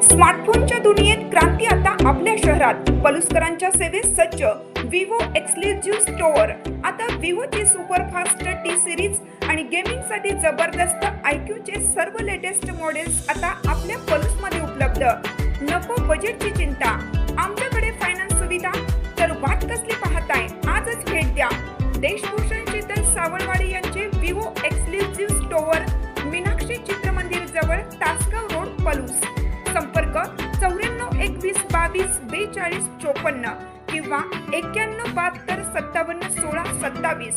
स्मार्टफोनच्या दुनियेत क्रांती आता आपल्या शहरात. पलुसकरांच्या सेवेत सज्ज विवो एक्सक्लुझिव्ह स्टोअर. आता विवोची सुपरफास्ट टी सिरीज आणि गेमिंगसाठी जबरदस्त आयक्यूचे सर्व लेटेस्ट मॉडेल्स आता आपल्या पलुसमध्ये उपलब्ध. नको बजेटची चिंता, आमच्याकडे फायनान्स सुविधा. तर वाट कसली पाहताय, आजच भेट द्या. देशभूषण शीतल सावळवाडी यांचे Vivo exclusive store, Meenakshi Chitramandir जवळ, तासगाव रोड, पलूस. संपर्क 94 21 22 42 54 किंवा 91 72 57 16 27.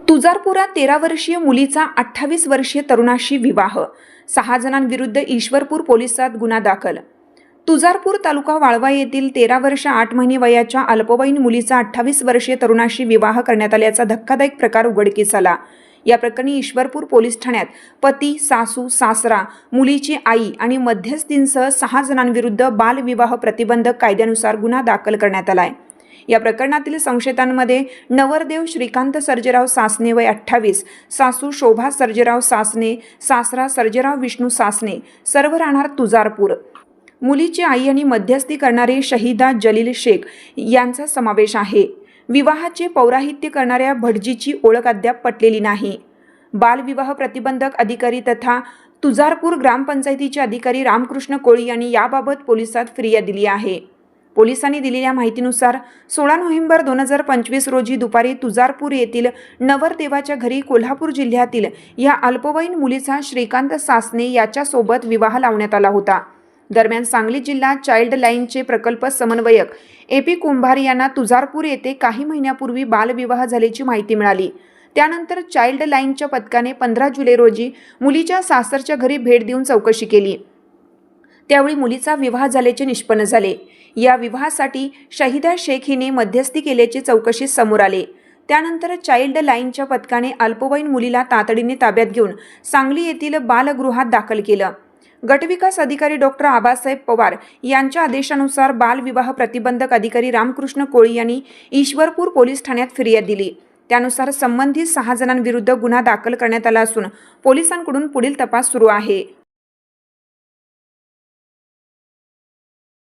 तुळजापुरात 13 वर्षीय मुलीचा 28 वर्षीय तरुणाशी विवाह. 6 जणांविरुद्ध ईश्वरपूर पोलिसात गुन्हा दाखल. तुळजापूर तालुका वाळवा येथील 13 वर्ष 8 महिने वयाच्या अल्पवयीन मुलीचा 28 वर्षीय तरुणाशी विवाह करण्यात आल्याचा धक्कादायक प्रकार उघडकीस आला. या प्रकरणी ईश्वरपूर पोलीस ठाण्यात पती, सासू, सासरा, मुलीची आई आणि मध्यस्थींसह 6 जणांविरुद्ध बालविवाह प्रतिबंधक कायद्यानुसार गुन्हा दाखल करण्यात आलाय. या प्रकरणातील संशयितांमध्ये नवरदेव श्रीकांत सर्जेराव सासने वय 28, सासू शोभा सर्जेराव सासने, सासरा सर्जेराव विष्णू सासने, सर्व राहणार तुळजापूर. मुलीची आई आणि मध्यस्थी करणारे शहीदा जलील शेख यांचा समावेश आहे. विवाहाचे पौराहित्य करणाऱ्या भटजीची ओळख अद्याप पटलेली नाही. बालविवाह प्रतिबंधक अधिकारी तथा तुळजापूर ग्रामपंचायतीचे अधिकारी रामकृष्ण कोळी यांनी याबाबत पोलिसात फिर्याद दिली आहे. पोलिसांनी दिलेल्या माहितीनुसार 16 नोव्हेंबर 2025 रोजी दुपारी तुळजापूर येथील नवरदेवाच्या घरी कोल्हापूर जिल्ह्यातील या अल्पवयीन मुलीचा श्रीकांत सासने याच्यासोबत विवाह लावण्यात आला होता. दरम्यान सांगली जिल्हा चाइल्ड लाईनचे प्रकल्प समन्वयक AP कुंभार यांना तुळजापूर येथे काही महिन्यापूर्वी बालविवाह झाल्याची माहिती मिळाली. त्यानंतर चाइल्ड लाईनच्या पथकाने 15 जुलै रोजी मुलीच्या सासरच्या घरी भेट देऊन चौकशी केली. त्यावेळी मुलीचा विवाह झाल्याचे निष्पन्न झाले. या विवाहासाठी शहीदा शेख हिने मध्यस्थी केल्याचे चौकशीत समोर आले. त्यानंतर चाइल्ड लाईनच्या पथकाने अल्पवयीन मुलीला तातडीने ताब्यात घेऊन सांगली येथील बालगृहात दाखल केलं. गटविकास अधिकारी डॉक्टर आबासाहेब पवार यांच्या आदेशानुसार बालविवाह प्रतिबंधक अधिकारी रामकृष्ण कोळी यांनी ईश्वरपूर पोलीस ठाण्यात फिर्याद दिली. त्यानुसार संबंधित 6 जणांविरुद्ध गुन्हा दाखल करण्यात आला असून पोलिसांकडून पुढील तपास सुरू आहे.